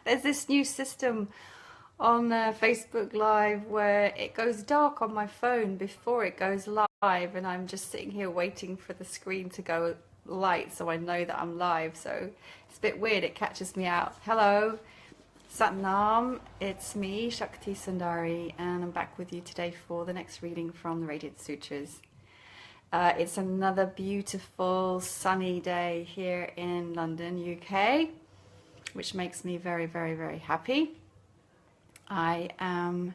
There's this new system on Facebook Live where it goes dark on my phone before it goes live, and I'm just sitting here waiting for the screen to go light so I know that I'm live. So it's a bit weird, it catches me out. Hello, Satnam, it's me, Shakti Sundari, and I'm back with you today for the next reading from the Radiance Sutras. It's another beautiful sunny day here in London, UK, which makes me very, very, very happy. I am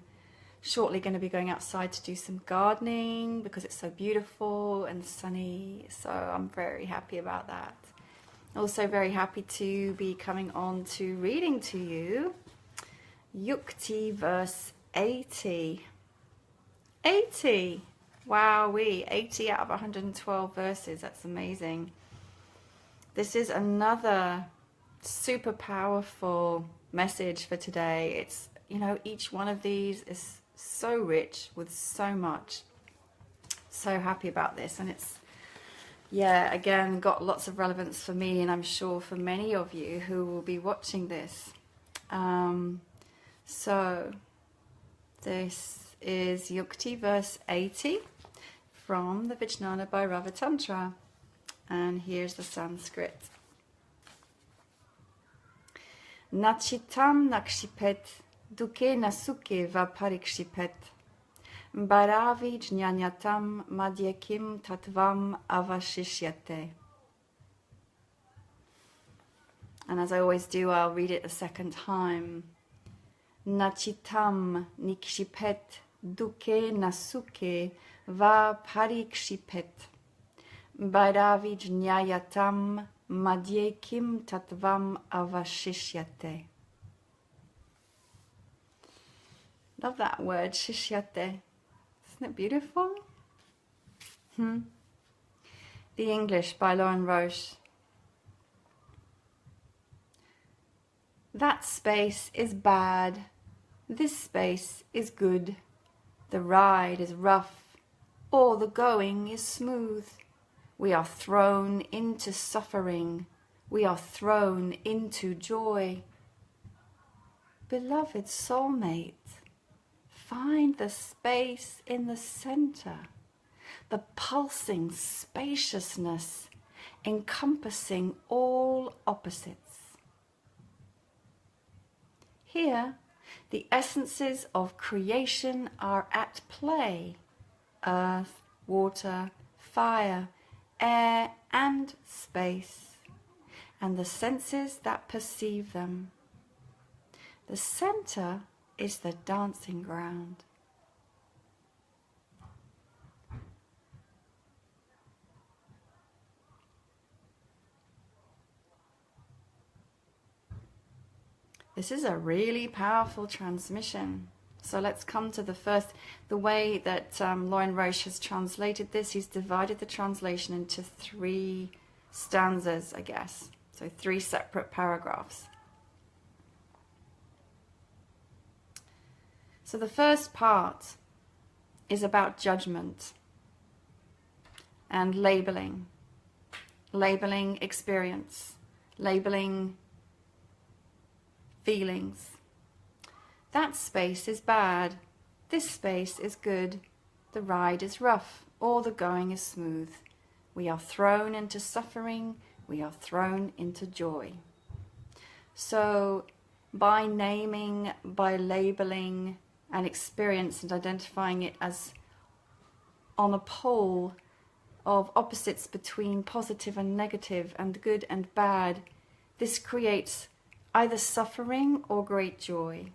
shortly going to be going outside to do some gardening because it's so beautiful and sunny, so I'm very happy about that. Also very happy to be coming on to reading to you Yukti verse 80. 80! Wowee, 80 out of 112 verses, that's amazing. This is another super powerful message for today. It's, you know, each one of these is so rich with so much. So happy about this, and it's, yeah, again, got lots of relevance for me, and I'm sure for many of you who will be watching this. So this is Yukti verse 80 from the Vijnana Bhairava Tantra, and here's the Sanskrit. Nachitam nakshipet duke nasuke va parikshipet bharavi jnanyatam madhyakim tatvam avashishyate. And as I always do, I'll read it a second time. Nachitam nikshipet duke nasuke va parikshipet bharavi jnanayatam madhyakim tatvam avashishyate. Love that word, shishyate. Isn't it beautiful? The English by Lauren Roche. That space is bad. This space is good. The ride is rough, or the going is smooth. We are thrown into suffering. We are thrown into joy. Beloved soulmate, find the space in the center, the pulsing spaciousness encompassing all opposites. Here, the essences of creation are at play: earth, water, fire, air, and space, and the senses that perceive them. The center is the dancing ground. This is a really powerful transmission. So let's come to the way that Lauren Roche has translated this. He's divided the translation into 3 stanzas, I guess. So 3 separate paragraphs. So the first part is about judgment and labeling. Labeling experience. Labeling feelings. That space is bad. This space is good. The ride is rough, or the going is smooth. We are thrown into suffering. We are thrown into joy. So by naming, by labeling an experience and identifying it as on a pole of opposites between positive and negative and good and bad, this creates either suffering or great joy,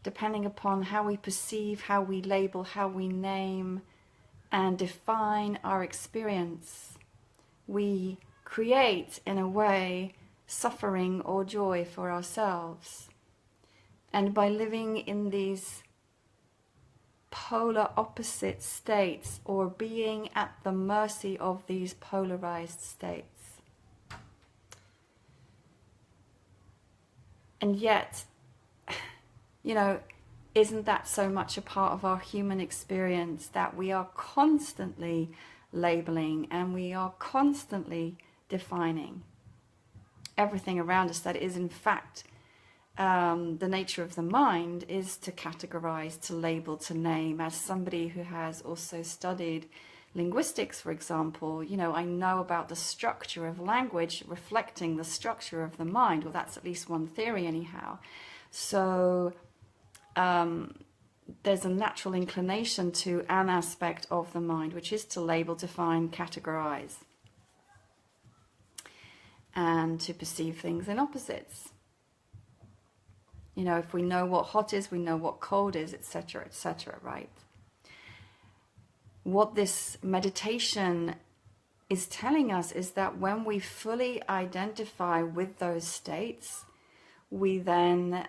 depending upon how we perceive, how we label, how we name and define our experience. We create, in a way, suffering or joy for ourselves. And by living in these polar opposite states, or being at the mercy of these polarized states. And yet, you know, isn't that so much a part of our human experience, that we are constantly labeling and we are constantly defining everything around us that is in fact the nature of the mind is to categorize, to label, to name. As somebody who has also studied linguistics, for example, you know, I know about the structure of language reflecting the structure of the mind. Well, that's at least one theory anyhow. So there's a natural inclination to an aspect of the mind, which is to label, define, categorize, and to perceive things in opposites. You know, if we know what hot is, we know what cold is, etc., right? What this meditation is telling us is that when we fully identify with those states, we then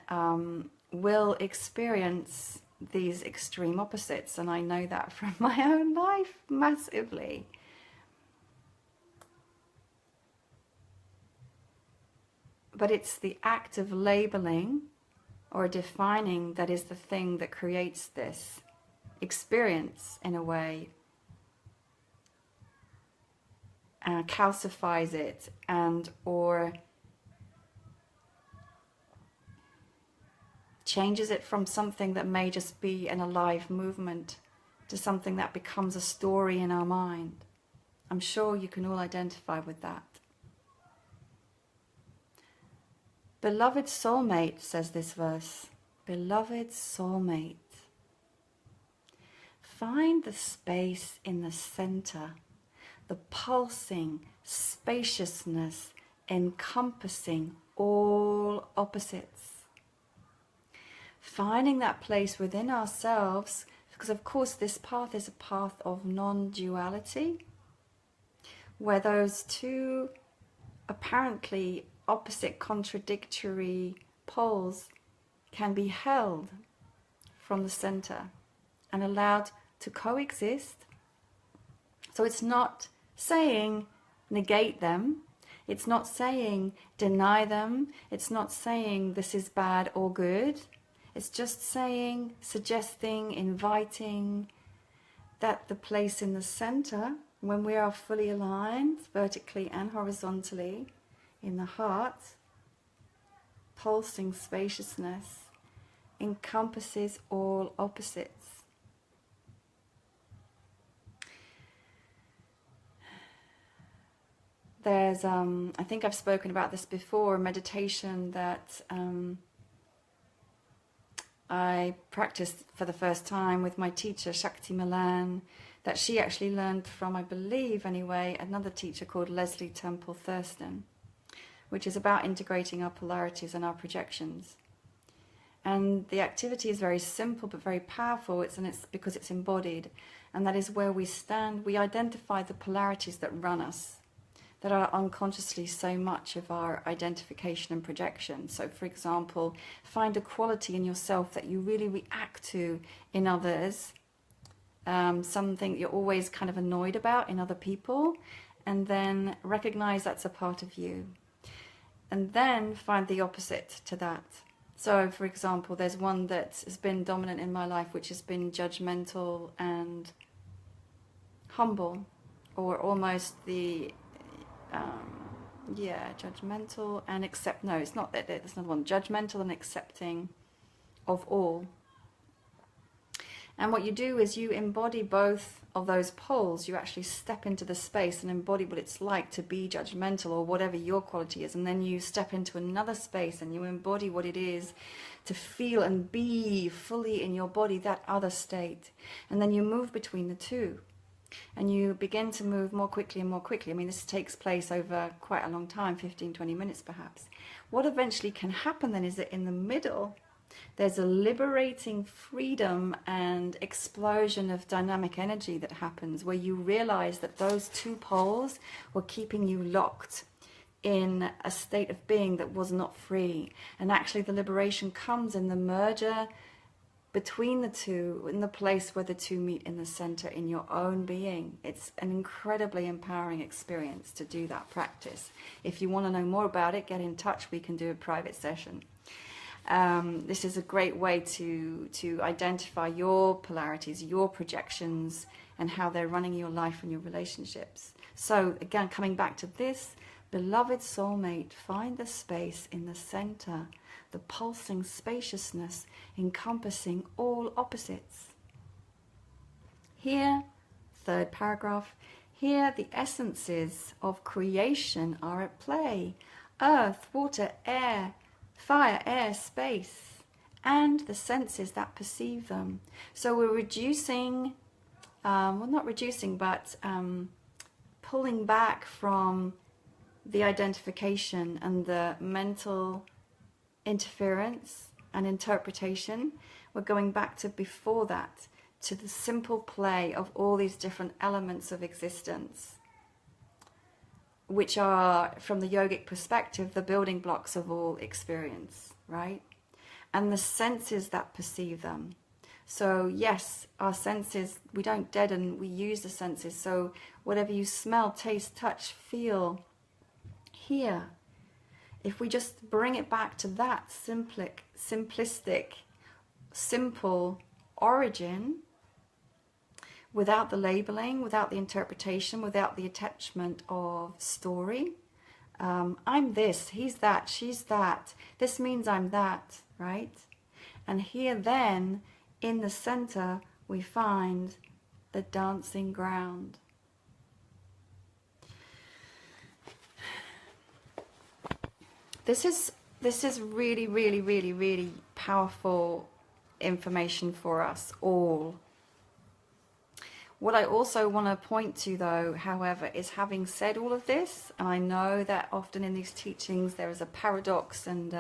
will experience these extreme opposites. And I know that from my own life massively. But it's the act of labeling or defining that is the thing that creates this experience in a way, calcifies it, and or changes it from something that may just be an alive movement to something that becomes a story in our mind. I'm sure you can all identify with that. Beloved soulmate, says this verse, beloved soulmate, find the space in the center, the pulsing spaciousness encompassing all opposites. Finding that place within ourselves, because of course this path is a path of non-duality, where those two apparently opposite, contradictory poles can be held from the center and allowed to coexist. So it's not saying negate them, it's not saying deny them, it's not saying this is bad or good, it's just saying, suggesting, inviting that the place in the center, when we are fully aligned vertically and horizontally in the heart, pulsing spaciousness encompasses all opposites. There's, I think I've spoken about this before, a meditation that I practiced for the first time with my teacher, Shakti, that she actually learned from, I believe anyway, another teacher called Leslie Temple Thurston, which is about integrating our polarities and our projections. And the activity is very simple but very powerful. It's because it's embodied, and that is where we stand. We identify the polarities that run us, that are unconsciously so much of our identification and projection. So, for example, find a quality in yourself that you really react to in others, something you're always kind of annoyed about in other people, and then recognize that's a part of you. And then find the opposite to that. So, for example, there's one that has been dominant in my life, which has been judgmental and humble, or almost the judgmental and accept. No, it's not that. There's another one. Judgmental and accepting of all. And what you do is you embody both of those poles. You actually step into the space and embody what it's like to be judgmental or whatever your quality is. And then you step into another space and you embody what it is to feel and be fully in your body, that other state. And then you move between the two. And you begin to move more quickly and more quickly. I mean, this takes place over quite a long time, 15, 20 minutes perhaps. What eventually can happen then is that in the middle, there's a liberating freedom and explosion of dynamic energy that happens, where you realize that those two poles were keeping you locked in a state of being that was not free. And actually the liberation comes in the merger between the two, in the place where the two meet in the center in your own being. It's an incredibly empowering experience to do that practice. If you want to know more about it, get in touch. We can do a private session. This is a great way to identify your polarities, your projections, and how they're running your life and your relationships. So again, coming back to this, Beloved soulmate, find the space in the center, the pulsing spaciousness encompassing all opposites. Here, third paragraph, here the essences of creation are at play. Earth, water, air, fire, air, space, and the senses that perceive them. So we're reducing, well, not reducing, but pulling back from the identification and the mental interference and interpretation. We're going back to before that, to the simple play of all these different elements of existence, which are, from the yogic perspective, the building blocks of all experience, right? And the senses that perceive them. So yes, our senses, we don't deaden, we use the senses. So whatever you smell, taste, touch, feel, hear, if we just bring it back to that simplistic, simple origin, without the labeling, without the interpretation, without the attachment of story. I'm this, he's that, she's that, this means I'm that, right? And here then, in the center, we find the dancing ground. This is really, really, really, really powerful information for us all. What I also want to point to, though, however, is having said all of this, and I know that often in these teachings there is a paradox, and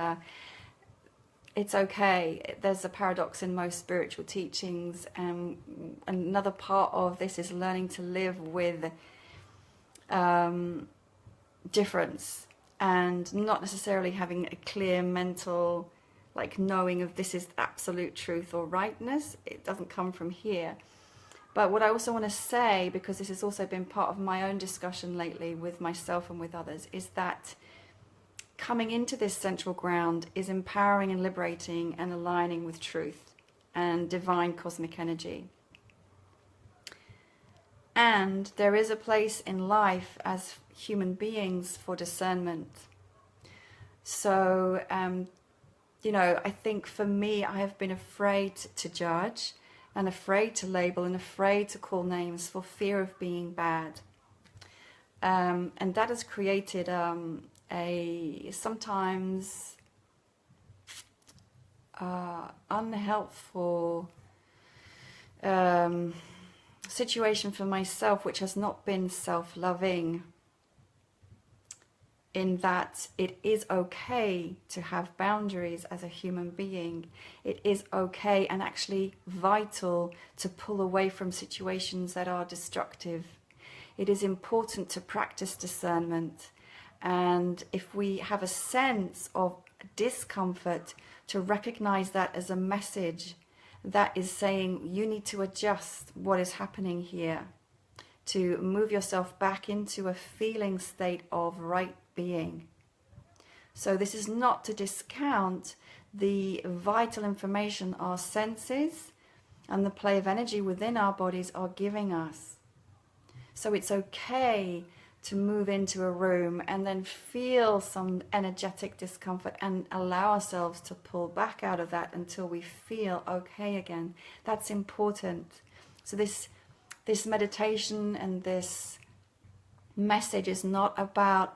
it's okay. There's a paradox in most spiritual teachings, and another part of this is learning to live with difference, and not necessarily having a clear mental, like, knowing of this is absolute truth or rightness. It doesn't come from here. But what I also want to say, because this has also been part of my own discussion lately with myself and with others, is that coming into this central ground is empowering and liberating and aligning with truth and divine cosmic energy. And there is a place in life as human beings for discernment. So, you know, I think for me, I have been afraid to judge, and afraid to label, and afraid to call names for fear of being bad. And that has created a sometimes unhelpful situation for myself, which has not been self-loving, in that it is okay to have boundaries as a human being. It is okay and actually vital to pull away from situations that are destructive. It is important to practice discernment, and if we have a sense of discomfort, to recognize that as a message that is saying you need to adjust what is happening here, to move yourself back into a feeling state of right being. So this is not to discount the vital information our senses and the play of energy within our bodies are giving us. So it's okay to move into a room and then feel some energetic discomfort and allow ourselves to pull back out of that until we feel okay again. That's important. So this meditation and this message is not about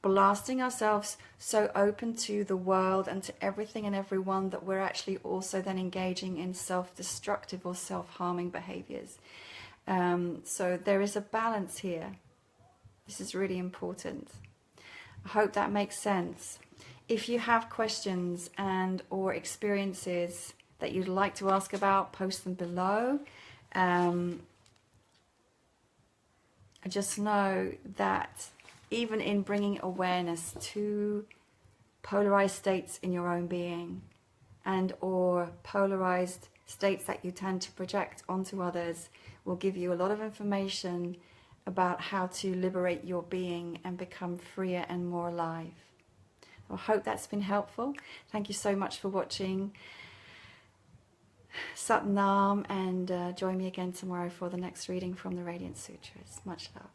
blasting ourselves so open to the world and to everything and everyone that we're actually also then engaging in self-destructive or self-harming behaviors. So there is a balance here. This is really important. I hope that makes sense. If you have questions and or experiences that you'd like to ask about, post them below. Just know that even in bringing awareness to polarized states in your own being and or polarized states that you tend to project onto others will give you a lot of information about how to liberate your being and become freer and more alive. I hope that's been helpful. Thank you so much for watching. Sat Nam, and join me again tomorrow for the next reading from the Radiance Sutras. Much love.